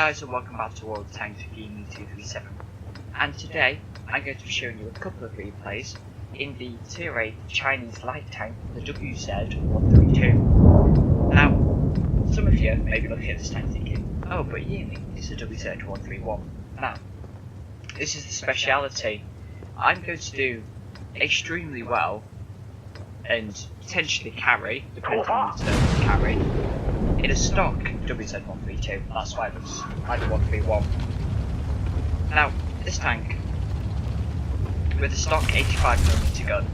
guys, and welcome back to World Tanks Gaming 237, and today I'm going to be showing you a couple of replays in the Tier 8 Chinese light tank, the WZ-132. Now, some of you may be looking at this tank thinking, oh, but Yimi is the WZ-131. Now, this is the speciality. I'm going to do extremely well and potentially carry, depending on the term of carry, in a stock WZ-132. That's why it looks like a 131. Now, this tank, with a stock 85mm gun,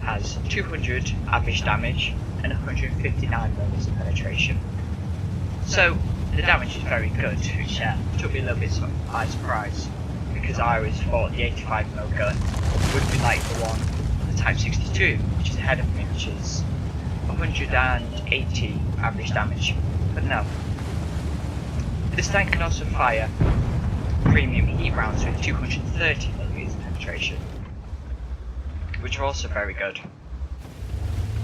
has 200 average damage and 159mm of penetration. So, the damage is very good, which took me a little bit by surprise, because I always thought the 85mm gun would be like the one, the Type 62, which is ahead of me, which is 180 average damage. But no. This tank can also fire premium heat rounds with 230mm penetration, which are also very good.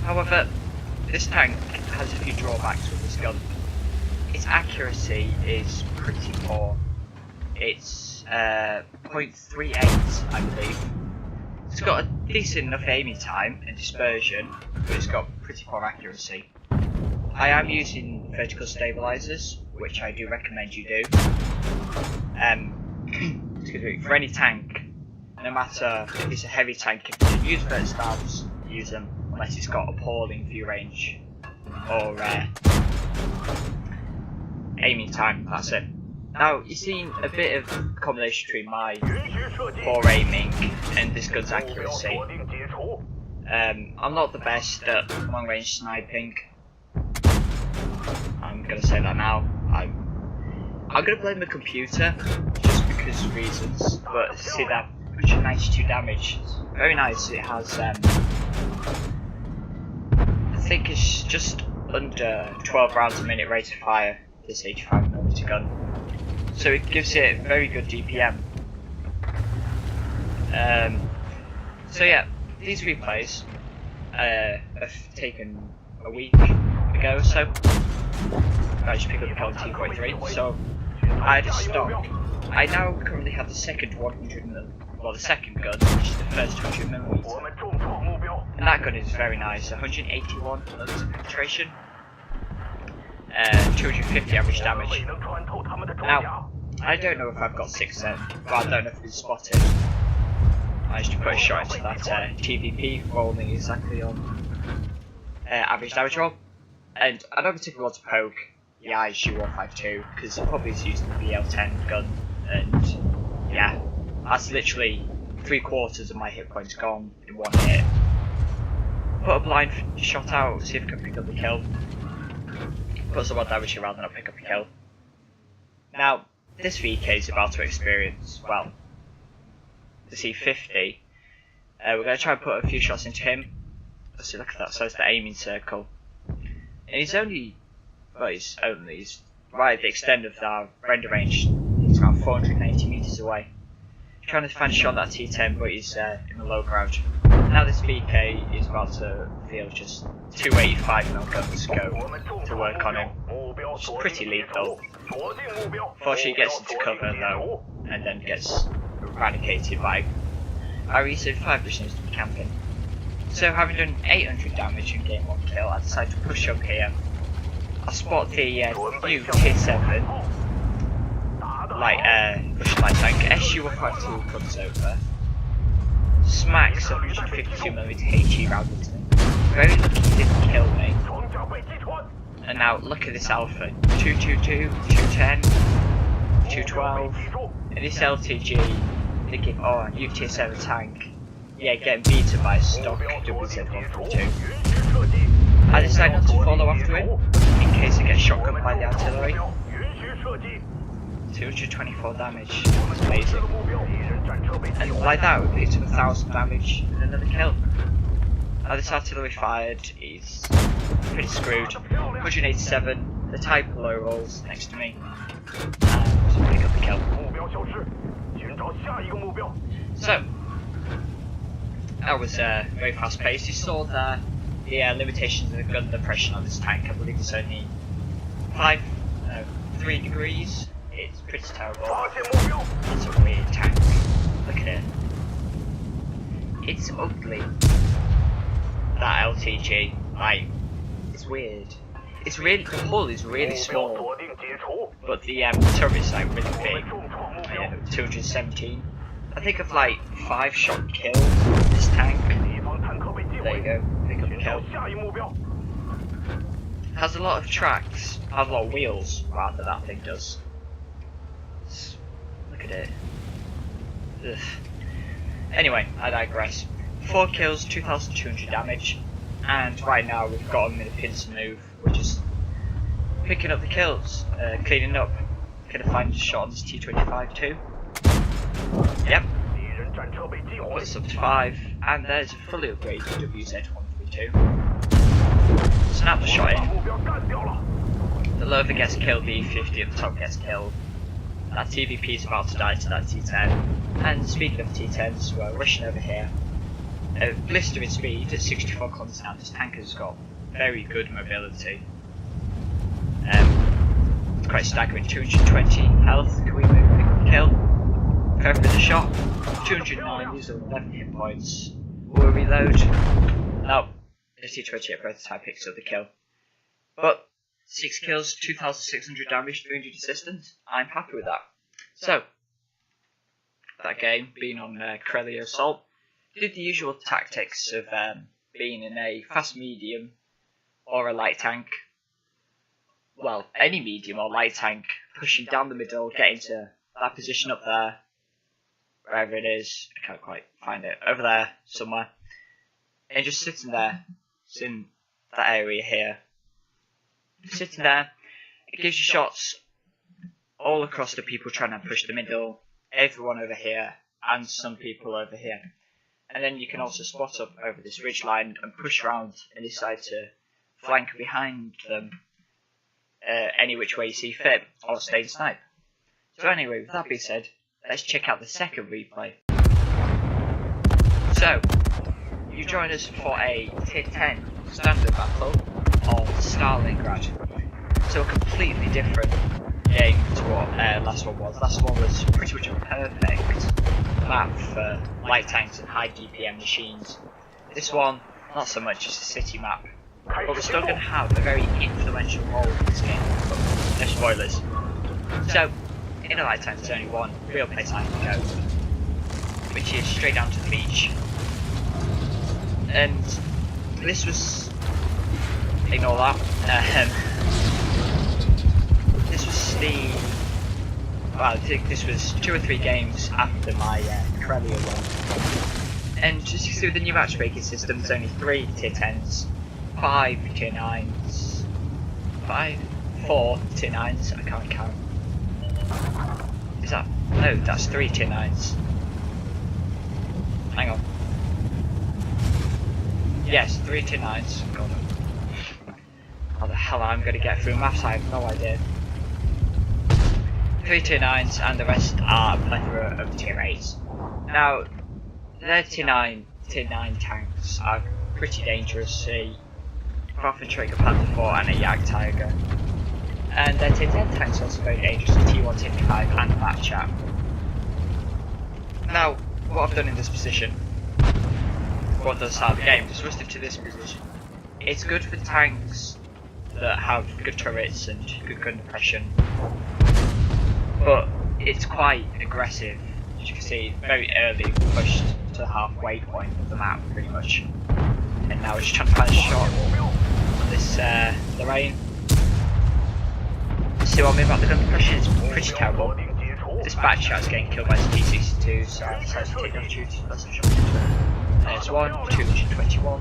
However, this tank has a few drawbacks with this gun. Its accuracy is pretty poor. It's 0.38, I believe. It's got a decent enough aiming time and dispersion, but it's got pretty poor accuracy. I am using vertical stabilizers, which I do recommend you do. For any tank, no matter if it's a heavy tank, if you can use verticals, use them, unless it's got appalling view range or aiming time, that's it. Now, you've seen a bit of a combination between my poor aiming and this gun's accuracy. I'm not the best at long range sniping. I'm gonna say that now. I'm gonna blame the computer just because of reasons, but see that 192 damage, very nice. It has I think it's just under 12 rounds a minute rate of fire, this 85mm gun. So it gives it very good DPM. So yeah, these replays have taken a week ago or so. I just picked up the Kelvin T43, so I had a stock. I now currently have the second 100mm, well, the second gun, which is the first 100mm. And that gun is very nice, 181 penetration. 250 average damage. Now, I don't know if I've got 6M, but I don't know if it's spotted. I managed to put a shot into that TVP, rolling exactly on average damage roll. And I don't particularly want to poke the ISU-152, because it probably is using the BL-10 gun, and yeah, that's literally 3/4 of my hit points gone in one hit. Put a blind shot out, see if I can pick up the kill. Put some more damage here rather than not pick up a kill. Now, this VK is about to experience, well, the C50. We're going to try and put a few shots into him. Let's see, look at that, so it's the aiming circle. And he's only right at the extent of our render range. He's around 480 meters away. Trying to find a shot at that T10, but he's in the low ground. Now this VK is about to feel just 285mm guns go to work on him, which is pretty lethal. Unfortunately, he gets into cover though, and then gets eradicated by our E35, which seems to be camping. So, having done 800 damage in game 1 kill, I decided to push up here. I spot the new Tier 7 Russian light tank. SU-152 comes over, smacks 152mm HE round into me. Very lucky he didn't kill me. And now look at this alpha, 222, 210, 212, and this LTG thinking, oh, new Tier 7 tank. Yeah, getting beaten by a stock WZ-132. I decide not to follow after him, in case I get shotgun by the artillery. 224 damage, that's amazing. And like that, we picked up 1000 damage and another kill. Now this artillery fired is pretty screwed. 187, the Type low rolls next to me, and pick up the kill. So, that was very fast paced. You saw there the limitations of the gun depression on this tank. I believe it's only 3 degrees It's pretty terrible. That's a weird tank. Look at it. It's ugly. That LTG, like, it's weird. It's really, the hull is really small, but the turret's like really big. 217. I think of like 5-shot kills with this tank. There you go, pick up a kill. Has a lot of tracks, has a lot of wheels, rather, that thing does. Look at it. Ugh. Anyway, I digress. 4 kills, 2,200 damage, and right now we've got him in a pincer move, which is picking up the kills, cleaning up. Gonna find a shot on this T25 too. Yep. Puts up to 5, and there's a fully upgraded WZ-132. Snap the shot in. The lower gets killed, the E50 at the top gets killed. That TVP is about to die to that T10. And speaking of T10s, we're rushing over here. Blistering speed at 64 kilometers an hour. This tank has got very good mobility. It's quite staggering. 220 health. Can we move pick up a kill? Go for the shot. 209. These are 11 hit points. Will we reload? No. The T28 prototype picks up the kill. But 6 kills, 2,600 damage, 300 assistance. I'm happy with that. So, that game, being on Corellia Assault, did the usual tactics of being in a fast medium or a light tank. Well, any medium or light tank, pushing down the middle, getting to that position up there, wherever it is, I can't quite find it, over there somewhere, and just sitting there, it's in that area here, sitting there. It gives you shots all across the people trying to push the middle, everyone over here, and some people over here. And then you can also spot up over this ridge line and push around and decide to flank behind them any which way you see fit, or stay and snipe. So anyway, with that being said, let's check out the second replay. So, you join us for a tier 10 standard battle on Stalingrad. So a completely different game to what last one was. Last one was pretty much a perfect map for light tanks and high DPM machines. This one, not so much, just a city map. But we're still going to have a very influential role in this game, but no spoilers. So, in a light tank there's only one real place I can go, which is straight down to the beach. And this was, ignore that, this was well, I think this was 2 or 3 games after my Corellia run. And just to see with the new matchmaking system, there's only 3 tier 10s, 5 tier 9s, 4 tier 9s, I can't count. Is that, no, that's 3 tier 9s. Hang on. Yes, 3 tier 9s. God. How the hell I'm going to get through maths, I have no idea. 3 tier 9s and the rest are a plethora of tier 8s. Now, their tier 9 tanks are pretty dangerous. A Waffenträger Panther 4 and a Jagdtiger. And their tier 10 tanks are also very dangerous, a T1 T5 and a Batchat. Now, what I've done in this position, what does start the game, just rusted to this position. It's good for tanks that have good turrets and good gun depression, but it's quite aggressive. As you can see, very early pushed to the halfway point of the map, pretty much. And now we're just trying to find a shot on this Lorraine. See what I mean about the gun depression? It's pretty terrible. This Batchat is getting killed by the T62, so I decided to take the opportunity to put some shots into it. There's one, 221.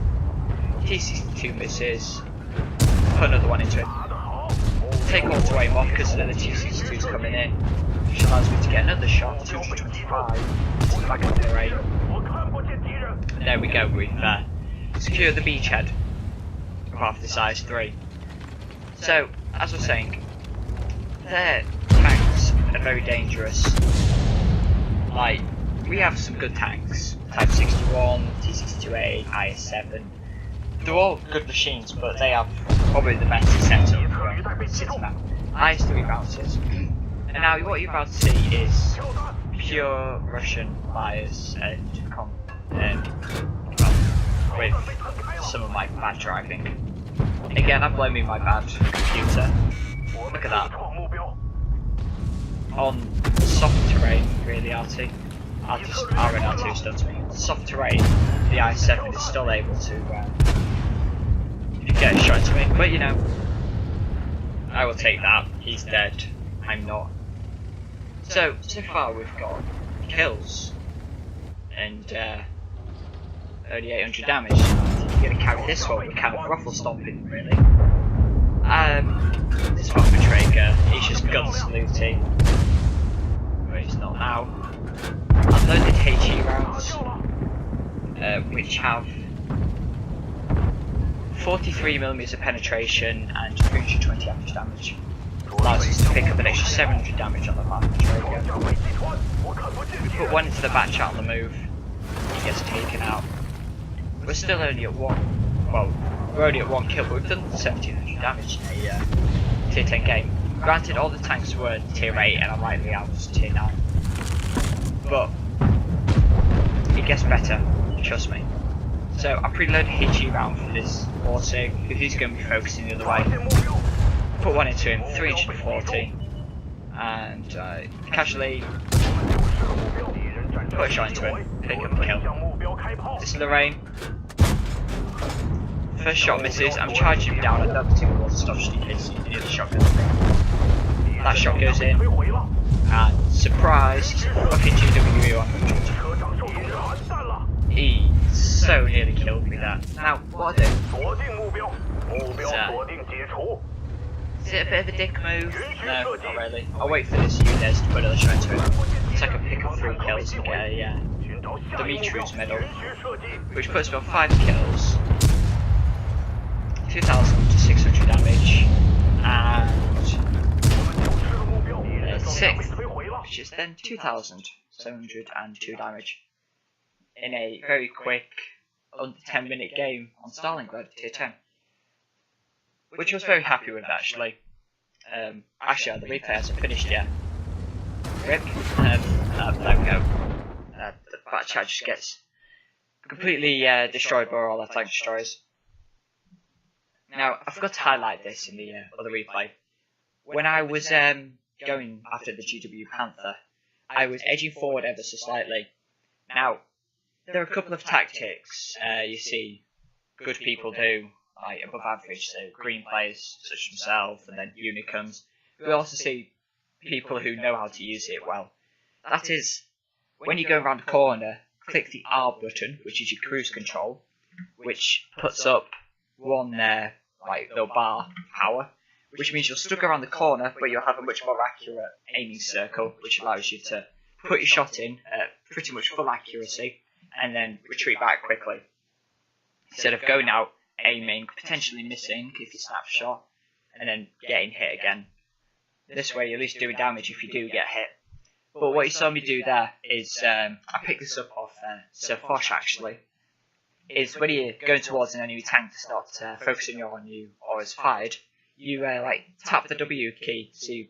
T62 misses. Put another one into it. Take all to aim off because the T62 is coming in, which allows me to get another shot, 225, to the back of the rain. And there we go, we've secured the beachhead of half the size 3. So, as I was saying, their tanks are very dangerous. Like, we have some good tanks, Type 61, T62A, IS-7. They're all good machines, but they have probably the best setup for city map. IS-3 bounces. And now what you're about to see is pure Russian bias and with some of my bad driving. Again, I'm blaming my bad computer. Look at that. On soft terrain, really, R2 stuns me. On soft terrain, the i7 is still able to get a shot to me, but you know, I will take that. He's dead. I'm not. So far we've got kills and only 800 damage. You're gonna carry this one with kind of ruffle stomping, really. This one for Traeger, he's just gun saluting. But he's not now. I've loaded HE rounds, which have 43mm of penetration and 320 average damage. Allows us to pick up an extra 700 damage on the map. We put one into the batch out on the move, he gets taken out. We're still only at one. Well, we're only at 1 kill, but we've done 1700 damage in a tier 10 game. Granted, all the tanks were tier 8 and I'm likely I was tier 9. But it gets better, trust me. So I preloaded HE round for this auto, because he's going to be focusing the other way. Put one into him, 340, and casually put a shot into him, pick up a kill. This is Lorraine. First shot misses, I'm charging him down, I don't particularly want to stop just in case any other shot goes in. That shot goes in, and surprise, fucking GW 100. He so nearly killed me there. Now, what I do is it a bit of a dick move? No, not really. I'll wait for this UDES to put another shot into it, so I can pick up 3 kills and get a Dimitri's medal, which puts me on 5 kills, 2,600 damage, and 6th, which is then 2,702 damage in a very quick, under 10-minute game on Stalingrad tier 10. Which I was very happy with, actually. Actually, the replay hasn't finished yet. Rip. There we go. The batch chat just gets completely destroyed by all our tank destroyers. Now, I forgot to highlight this in the other replay. When I was going after the GW Panther, I was edging forward ever so slightly. Now, there are a couple of tactics you see good people do, like above average, so green players such as myself, and then unicorns. We also see people who know how to use it well. That is, when you go around a corner, click the R button, which is your cruise control, which puts up one like little bar power, which means you'll stuck around the corner, but you'll have a much more accurate aiming circle, which allows you to put your shot in at pretty much full accuracy, and then retreat back quickly. Instead of going out, aiming, potentially missing if you snap a shot, and then getting hit again. This way you're at least doing damage if you do get hit. But what you saw me do there is, I picked this up off Sir Fosh actually, is when you're going towards an enemy tank to start focusing on you or is fired, you like tap the W key to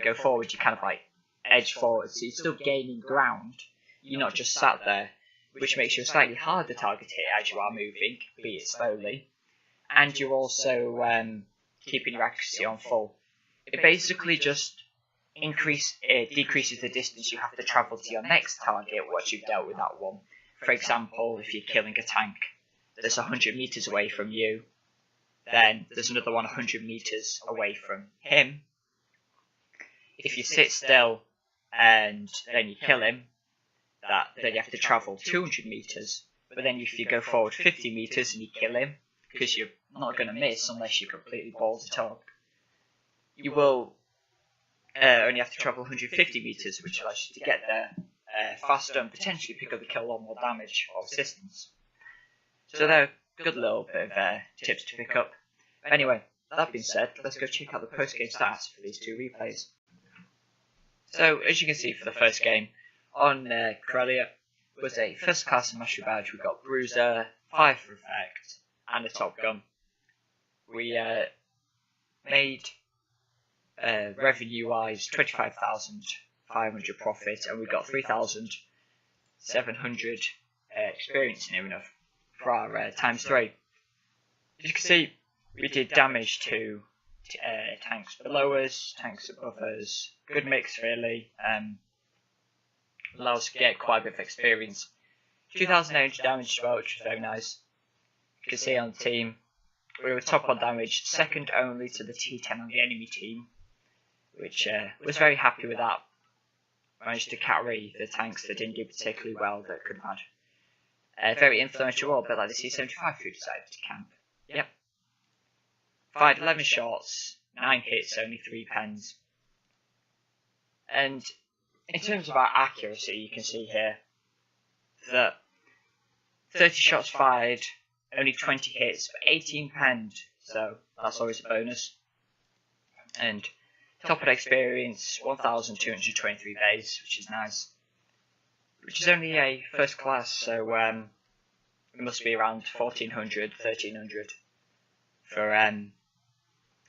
go forward, you kind of like edge forward, so you're still gaining ground, you're not just sat there, which makes you a slightly harder target hit as you are moving, be it slowly, and you're also keeping your accuracy on full. It basically just decreases the distance you have to travel to your next target once you've dealt with that one. For example, if you're killing a tank that's 100 meters away from you, then there's another one 100 meters away from him. If you sit still and then you kill him, then you have to travel 200 meters. But then if you go forward 50 meters and you kill him, because you're not going to miss unless you completely balls it up, you will only have to travel 150 meters, which allows you to get there faster and potentially pick up the kill on more damage or assistance. So they're a good little bit of tips to pick up. Anyway, that being said, let's go check out the post-game stats for these 2 replays. So, as you can see for the first game, on Corellia was a first class mastery badge. We got Bruiser, Fire for Effect, and a Top Gun. We made revenue wise 25,500 profit, and we got 3,700 experience near enough for our times 3. As you can see, we did damage to tanks below us, tanks above us. Good mix really. Allows us to get quite a bit of experience. 2,800 damage as well, which was very nice. You can see on the team, we were top on damage, second only to the T10 on the enemy team, which was very happy with that. Managed to carry the tanks that didn't do particularly well that could have had a very influential role, but like the C-75 who decided to camp. Yep. Fired 11 shots, 9 hits, only 3 pens. And in terms of our accuracy, you can see here that 30 shots fired, only 20 hits, but 18 penned, so that's always a bonus. And top of experience, 1,223 base, which is nice. Which is only a first class, so it must be around 1,400, 1,300 for an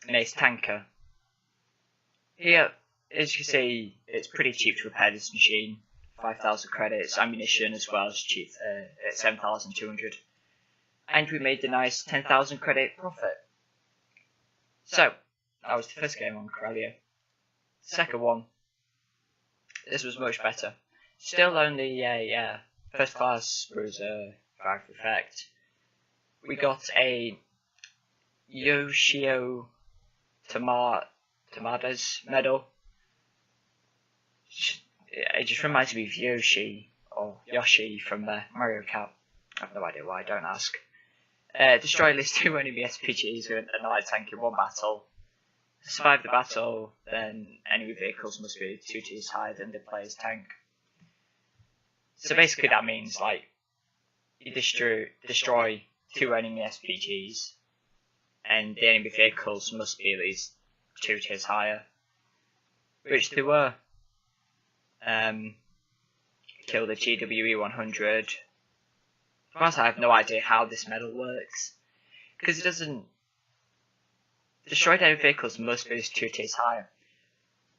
ace tanker. Here, as you can see, it's pretty cheap to repair this machine. 5,000 credits, ammunition as well as cheap at 7,200. And we made the nice 10,000 credit profit. So, that was the first game on Corellia. Second one, this was much better. Still only a first class bruiser, fire effect. We got a Yoshio Tamada's medal. It just reminds me of Yoshi or Yoshi from Mario Kart. I have no idea why, don't ask. Destroy at least 2 enemy SPGs with a light tank in one battle. Survive the battle, then enemy vehicles must be 2 tiers higher than the player's tank. So basically that means like you destroy 2 enemy SPGs, and the enemy vehicles must be at least 2 tiers higher, which they were. Kill the GWE 100. Of course, I have no idea how this medal works, because it doesn't. Destroyed enemy vehicles must be 2 tiers higher,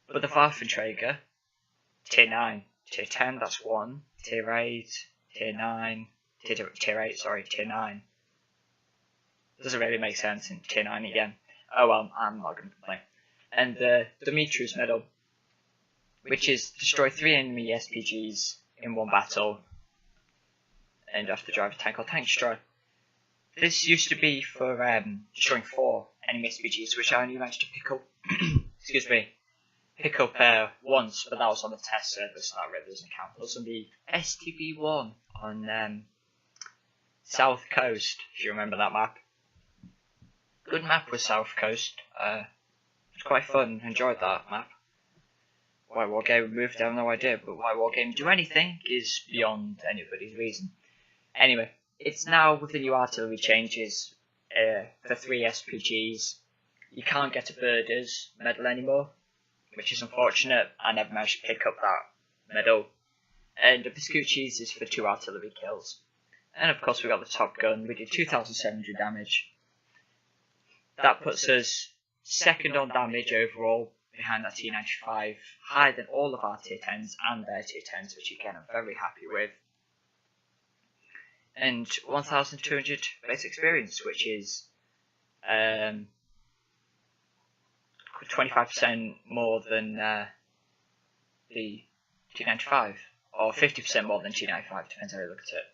but the Waffenträger, tier 9, tier 10, that's 1, tier 8, tier 9, tier 8, sorry, tier 9. Doesn't really make sense in tier 9 again. Oh well, I'm not going to complain. And the Dimitrius medal, which is destroy 3 enemy SPGs in one battle, and you have to drive a tank or tank destroy. This used to be for destroying 4 enemy SPGs, which I only managed to pick up. Excuse me, pick up once, but that was on the test server, so that really doesn't count. It was on the STB1 on South Coast, if you remember that map. Good map with South Coast. It's quite fun. Enjoyed that map. Why Wargame moved, I have no idea, but why Wargame do anything is beyond anybody's reason. Anyway, it's now with the new artillery changes for 3 SPGs. You can't get a Birders medal anymore, which is unfortunate. I never managed to pick up that medal. And the Piscucci's is for 2 artillery kills. And of course we got the Top Gun. We did 2,700 damage. That puts us second on damage overall behind that T95, higher than all of our tier 10s and their tier 10s, which again I'm very happy with. And 1,200 base experience, which is 25% more than the T95, or 50% more than T95, depends how you look at it.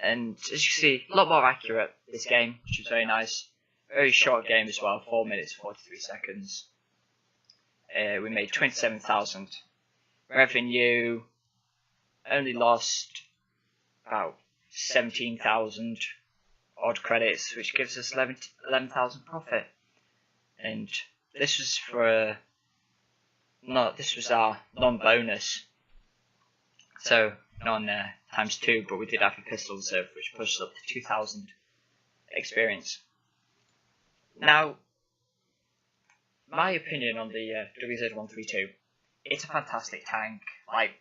And as you can see, a lot more accurate this game, which was very nice. Very short game as well, 4 minutes 43 seconds. We made 27,000 revenue. Only lost about 17,000 odd credits, which gives us 11,000 profit. And this was for this was our non-bonus, so non times 2, but we did have a pistol reserve, which pushed us up to 2,000 experience. Now, my opinion on the WZ-132, it's a fantastic tank. Like,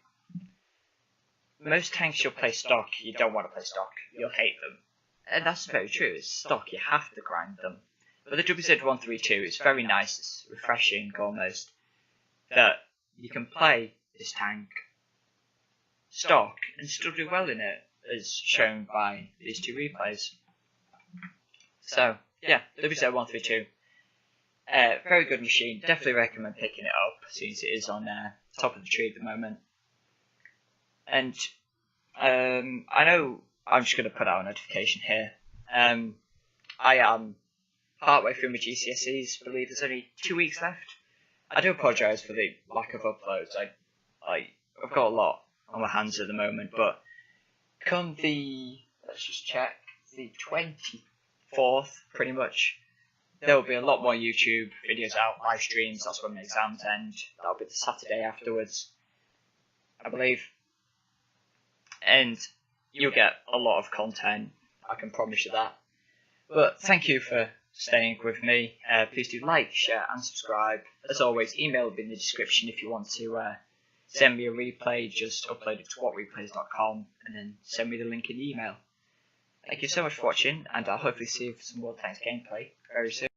most tanks you'll play stock, you don't want to play stock, you'll hate them. And that's very true, it's stock, you have to grind them. But the WZ132 is very nice, it's refreshing almost, that you can play this tank stock and still do well in it, as shown by these two replays. So, yeah, WZ132. Very good machine, definitely recommend picking it up since it is on top of the tree at the moment. And I know I'm just going to put out a notification here. I am partway through my GCSEs, I believe there's only 2 weeks left. I do apologise for the lack of uploads, I've got a lot on my hands at the moment, but come let's just check, the 24th pretty much, there will be a lot more YouTube videos out, live streams, that's when the exams end, that'll be the Saturday afterwards, I believe, and you'll get a lot of content, I can promise you that. But thank you for staying with me, please do like, share and subscribe. As always, email will be in the description if you want to send me a replay, just upload it to whatreplays.com and then send me the link in the email. Thank you so much for watching, and I'll hopefully see you for some more Tanks gameplay very soon.